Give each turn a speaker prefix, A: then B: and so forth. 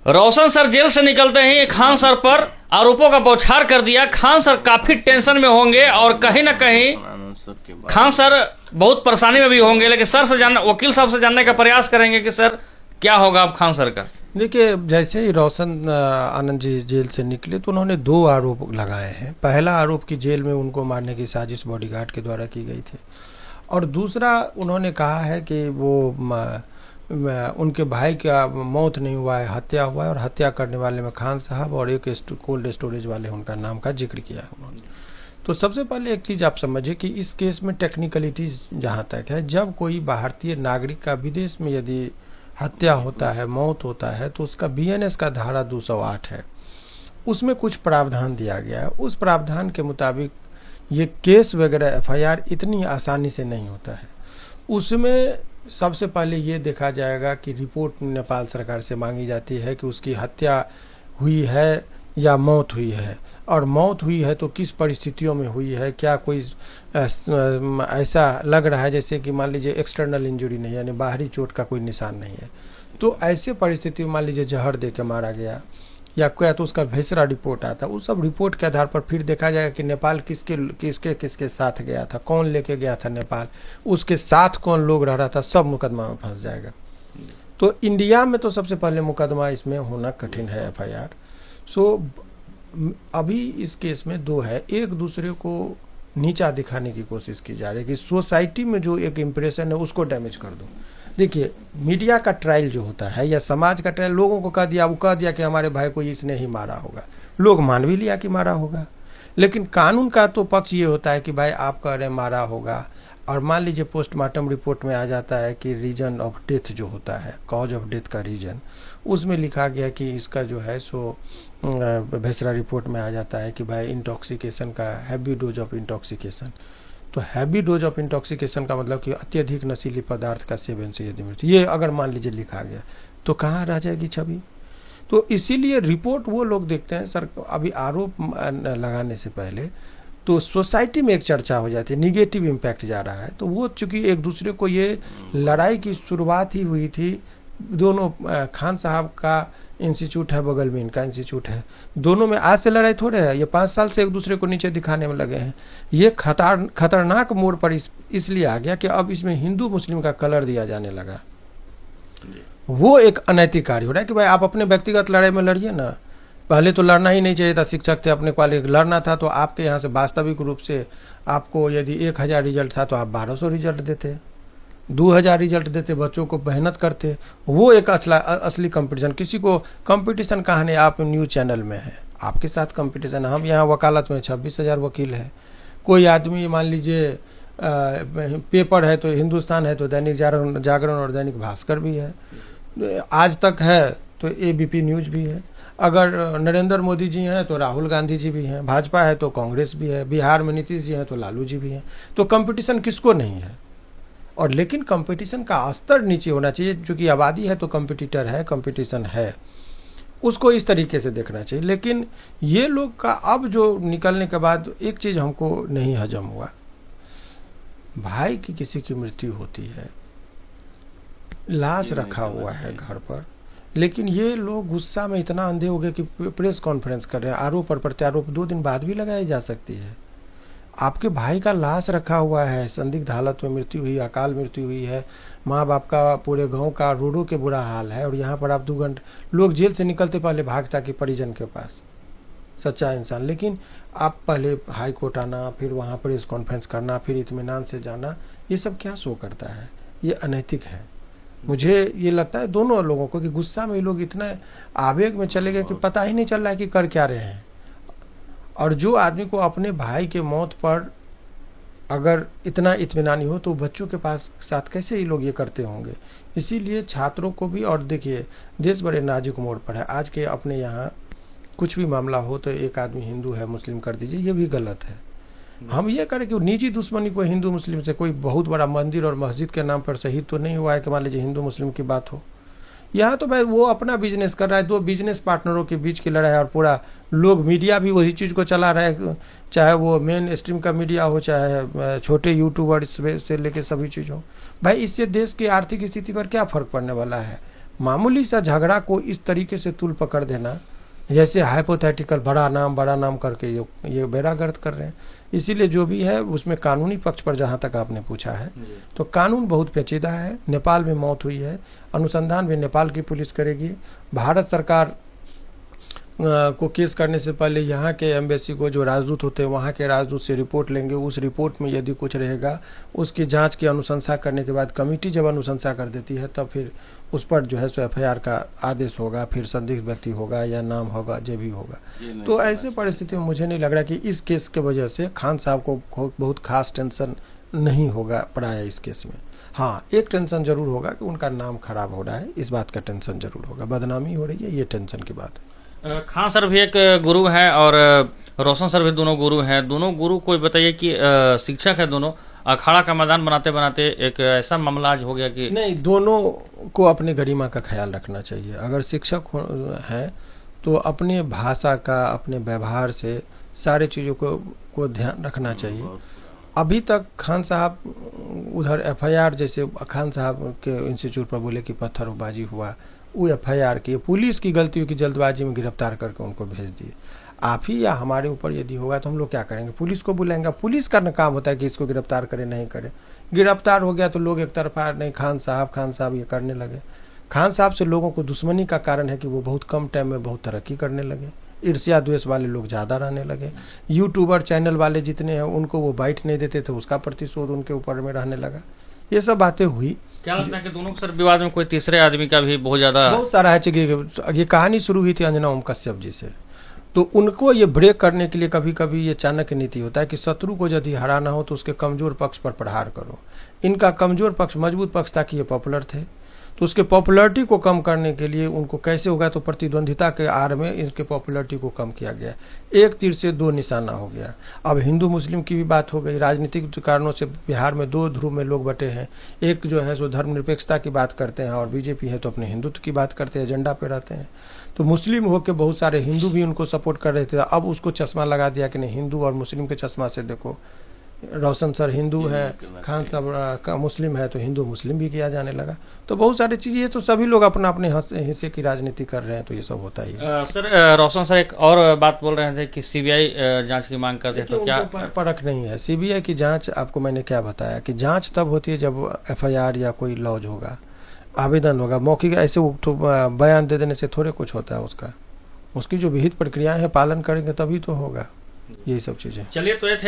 A: रोशन sir jail से निकलते ही Khan sir पर आरोपों का बौछार कर दिया। खान सर काफी टेंशन में होंगे और कहीं ना कहीं खान सर बहुत परेशानी में भी होंगे, लेकिन सर से जानना, वकील साहब से जानने का प्रयास करेंगे कि सर क्या होगा अब खान सर का।
B: देखिए, जैसे ही रोशन आनंद जी जेल से निकले तो उन्होंने 2 आरोप लगाए हैं। पहला आरोप कि जेल में उनको मारने की साजिश बॉडीगार्ड के द्वारा की गई थी, और दूसरा उन्होंने कहा है कि वो उनके भाई का मौत नहीं हुआ है, हत्या हुआ है, और हत्या करने वाले में खान साहब और एक कोल्ड स्टोरेज वाले उनका नाम का जिक्र किया है उन्होंने। तो सबसे पहले एक चीज़ आप समझिए कि इस केस में टेक्निकलिटीज जहाँ तक है, जब कोई भारतीय नागरिक का विदेश में यदि हत्या होता है, मौत होता है, तो उसका BNS का धारा 208 है, उसमें कुछ प्रावधान दिया गया है। उस प्रावधान के मुताबिक ये केस वगैरह FIR इतनी आसानी से नहीं होता है। उसमें सबसे पहले ये देखा जाएगा कि रिपोर्ट नेपाल सरकार से मांगी जाती है कि उसकी हत्या हुई है या मौत हुई है, और मौत हुई है तो किस परिस्थितियों में हुई है, क्या कोई ऐसा लग रहा है जैसे कि मान लीजिए एक्सटर्नल इंजरी नहीं, यानी बाहरी चोट का कोई निशान नहीं है, तो ऐसे परिस्थिति में मान लीजिए जहर दे के मारा गया या क्या, तो उसका भेसरा रिपोर्ट आता है। उस सब रिपोर्ट के आधार पर फिर देखा जाएगा कि नेपाल किसके साथ गया था, कौन लेके गया था नेपाल, उसके साथ कौन लोग रह रहा था, सब मुकदमा में फंस जाएगा। तो इंडिया में तो सबसे पहले मुकदमा इसमें होना कठिन है, FIR। सो अभी इस केस में 2 है, एक दूसरे को नीचा दिखाने की कोशिश की जा रही है कि सोसाइटी में जो एक इम्प्रेशन है उसको डैमेज कर दो। देखिए, मीडिया का ट्रायल जो होता है या समाज का ट्रायल, लोगों को कह दिया कि हमारे भाई को इसने ही मारा होगा, लोग मान भी लिया कि मारा होगा, लेकिन कानून का तो पक्ष ये होता है कि भाई आप कह रहे मारा होगा, और मान लीजिए पोस्टमार्टम रिपोर्ट में आ जाता है कि रीजन ऑफ डेथ जो होता है, कॉज ऑफ डेथ का रीजन, उसमें लिखा गया कि इसका जो है सो भेसरा रिपोर्ट में आ जाता है कि भाई इंटॉक्सिकेशन का, हैवी डोज ऑफ इंटॉक्सिकेशन। तो हैवी डोज ऑफ इंटॉक्सिकेशन का मतलब कि अत्यधिक नशीली पदार्थ का सेवन से यदि मृत्यु, ये अगर मान लीजिए लिखा गया तो कहाँ रह जाएगी छवि। तो इसीलिए रिपोर्ट वो लोग देखते हैं। सर, अभी आरोप लगाने से पहले तो सोसाइटी में एक चर्चा हो जाती है, निगेटिव इम्पैक्ट जा रहा है, तो वो चूंकि एक दूसरे को, ये लड़ाई की शुरुआत ही हुई थी दोनों, खान साहब का इंस्टीट्यूट है बगल में, इनका इंस्टीट्यूट है, दोनों में आज से लड़ाई थोड़े है, ये 5 साल से एक दूसरे को नीचे दिखाने में लगे हैं। ये खतरनाक मोड़ पर इसलिए आ गया कि अब इसमें हिंदू मुस्लिम का कलर दिया जाने लगा। वो एक अनैतिक कार्य हो रहा है कि भाई आप अपने व्यक्तिगत लड़ाई में लड़िए ना, पहले तो लड़ना ही नहीं चाहिए था, शिक्षक थे, अपने क्वालिटी लड़ना था, तो आपके यहाँ से वास्तविक रूप से आपको यदि 1000 रिजल्ट था तो आप 1200 रिजल्ट देते, 2000 रिजल्ट देते, बच्चों को मेहनत करते। वो एक असली कंपटीशन। किसी को कंपटीशन कहाँ नहीं, आप न्यूज़ चैनल में है, आपके साथ कंपटीशन। हम यहाँ वकालत में 26,000 वकील है। कोई आदमी मान लीजिए पेपर है तो हिंदुस्तान है तो दैनिक जागरण और दैनिक भास्कर भी है, आज तक है तो ABP न्यूज़ भी है, अगर नरेंद्र मोदी जी हैं तो राहुल गांधी जी भी हैं, भाजपा है तो कांग्रेस भी है, बिहार में नीतीश जी हैं तो लालू जी भी हैं। तो कंपटीशन किसको नहीं है, और लेकिन कंपटीशन का स्तर नीचे होना चाहिए। चूंकि आबादी है तो कंपटीटर है, कंपटीशन है, उसको इस तरीके से देखना चाहिए। लेकिन ये लोग का अब जो निकलने के बाद एक चीज़ हमको नहीं हजम हुआ, भाई की किसी की मृत्यु होती है, लाश रखा हुआ है घर पर, लेकिन ये लोग गुस्सा में इतना अंधे हो गए कि प्रेस कॉन्फ्रेंस कर रहे हैं। आरोप और प्रत्यारोप 2 दिन बाद भी लगाई जा सकती है। आपके भाई का लाश रखा हुआ है, संदिग्ध हालत में मृत्यु हुई, अकाल मृत्यु हुई है, माँ बाप का, पूरे गांव का रोडों के बुरा हाल है, और यहाँ पर आप 2 घंटे, लोग जेल से निकलते पहले भागता कि परिजन के पास, सच्चा इंसान। लेकिन आप पहले हाई कोर्ट आना, फिर वहाँ प्रेस कॉन्फ्रेंस करना, फिर इत्मीनान से जाना, ये सब क्या शो करता है? ये अनैतिक है। मुझे ये लगता है दोनों लोगों को कि गुस्सा में ये लोग इतना आवेग में चले गए कि पता ही नहीं चल रहा है कि कर क्या रहे हैं। और जो आदमी को अपने भाई के मौत पर अगर इतना इत्मीनान हो तो बच्चों के पास साथ कैसे ये लोग ये करते होंगे। इसीलिए छात्रों को भी, और देखिए देश बड़े नाजुक मोड़ पर है। आज के अपने यहाँ कुछ भी मामला हो तो एक आदमी हिंदू है मुस्लिम कर दीजिए, ये भी गलत है। हम ये करें कि निजी दुश्मनी को हिंदू मुस्लिम से, कोई बहुत बड़ा मंदिर और मस्जिद के नाम पर शहीद तो नहीं हुआ है कि मान लीजिए हिंदू मुस्लिम की बात हो। यहाँ तो भाई वो अपना बिजनेस कर रहा है, 2 बिजनेस पार्टनरों के बीच की लड़ाई है, और पूरा लोग, मीडिया भी वही चीज़ को चला रहा है, चाहे वो मेन स्ट्रीम का मीडिया हो, चाहे छोटे यूट्यूबर से लेके सभी चीज़ हो। भाई इससे देश की आर्थिक स्थिति पर क्या फ़र्क पड़ने वाला है? मामूली सा झगड़ा को इस तरीके से तुल पकड़ देना, जैसे हाइपोथेटिकल बड़ा नाम करके ये बेड़ागर्द कर रहे हैं। इसीलिए जो भी है उसमें कानूनी पक्ष पर जहाँ तक आपने पूछा है तो कानून बहुत पेचीदा है। नेपाल में मौत हुई है, अनुसंधान भी नेपाल की पुलिस करेगी। भारत सरकार को केस करने से पहले यहाँ के एम्बेसी को, जो राजदूत होते हैं वहाँ के राजदूत से रिपोर्ट लेंगे। उस रिपोर्ट में यदि कुछ रहेगा उसकी जांच की अनुशंसा करने के बाद कमेटी जब अनुशंसा कर देती है तब फिर उस पर जो है सो FIR का आदेश होगा, फिर संदिग्ध व्यक्ति होगा या नाम होगा, जो भी होगा। तो ऐसे परिस्थिति में मुझे नहीं लग रहा कि इस केस के वजह से खान साहब को बहुत खास टेंशन नहीं होगा पड़ा है इस केस में। हाँ, एक टेंशन जरूर होगा कि उनका नाम खराब हो रहा है, इस बात का टेंशन जरूर होगा, बदनामी हो रही है, ये टेंशन की बात है।
A: खान सर भी एक गुरु हैं और रोशन सर भी दोनों गुरु हैं। दोनों गुरु को बताइए कि शिक्षक है, दोनों अखाड़ा का मैदान बनाते बनाते एक ऐसा मामला आज हो गया कि
B: नहीं, दोनों को अपने गरिमा का ख्याल रखना चाहिए। अगर शिक्षक हैं तो अपने भाषा का, अपने व्यवहार से सारे चीज़ों को ध्यान रखना चाहिए। अभी तक खान साहब उधर FIR, जैसे खान साहब के इंस्टीट्यूट पर बोले कि पत्थरबाजी हुआ, वो FIR की पुलिस की गलती की जल्दबाजी में गिरफ्तार करके उनको भेज दिए। आप ही या हमारे ऊपर यदि होगा तो हम लोग क्या करेंगे? पुलिस को बुलाएंगे। पुलिस का काम होता है कि इसको गिरफ्तार करे, नहीं करे। गिरफ्तार हो गया तो लोग एक तरफा नहीं, खान साहब ये करने लगे। खान साहब से लोगों को दुश्मनी का कारण है कि वो बहुत कम टाइम में बहुत तरक्की करने लगे। ईर्ष्या द्वेष वाले लोग ज़्यादा रहने लगे। यूट्यूबर चैनल वाले जितने हैं उनको वो बाइट नहीं देते थे, उसका प्रतिशोध उनके ऊपर में रहने लगा। ये सब बातें हुई।
A: क्या लगता है कि दोनों सर विवाद में कोई तीसरे आदमी का भी बहुत
B: सारा है। ये कहानी शुरू हुई थी अंजना ओम कश्यप जी से, तो उनको ये ब्रेक करने के लिए कभी कभी ये चाणक्य नीति होता है कि शत्रु को यदि हराना हो तो उसके कमजोर पक्ष पर प्रहार करो। इनका कमजोर पक्ष मजबूत पक्ष था कि ये पॉपुलर थे, तो उसके पॉपुलैरिटी को कम करने के लिए उनको कैसे होगा, तो प्रतिद्वंदिता के आड़ में इनके पॉपुलैरिटी को कम किया गया। एक तीर से दो निशाना हो गया। अब हिंदू मुस्लिम की भी बात हो गई। राजनीतिक कारणों से बिहार में दो ध्रुव में लोग बटे हैं। एक जो है सो धर्मनिरपेक्षता की बात करते हैं और बीजेपी है तो अपने हिंदुत्व की बात करते हैं, एजेंडा पे रहते हैं। तो मुस्लिम होकर बहुत सारे हिंदू भी उनको सपोर्ट कर रहे थे। अब उसको चश्मा लगा दिया कि नहीं, हिंदू और मुस्लिम के चश्मा से देखो, रोशन सर हिंदू हैं, खान साहब का मुस्लिम है, तो हिंदू मुस्लिम भी किया जाने लगा। तो बहुत सारी चीज़ें, ये तो सभी लोग अपना अपने हिस्से की राजनीति कर रहे हैं, तो ये सब होता ही है।
A: सर रोशन सर एक और बात बोल रहे थे कि CBI जांच की मांग करते हैं, तो क्या
B: परख नहीं है? CBI की जांच, आपको मैंने क्या बताया कि जांच तब होती है जब FIR या कोई लॉज होगा, आवेदन होगा। मौखिक ऐसे तो बयान दे देने से थोड़े कुछ होता है। उसकी जो विहित प्रक्रियाएं हैं पालन करेंगे तभी तो होगा। यही सब चीज़ें।
A: चलिए, तो ये थे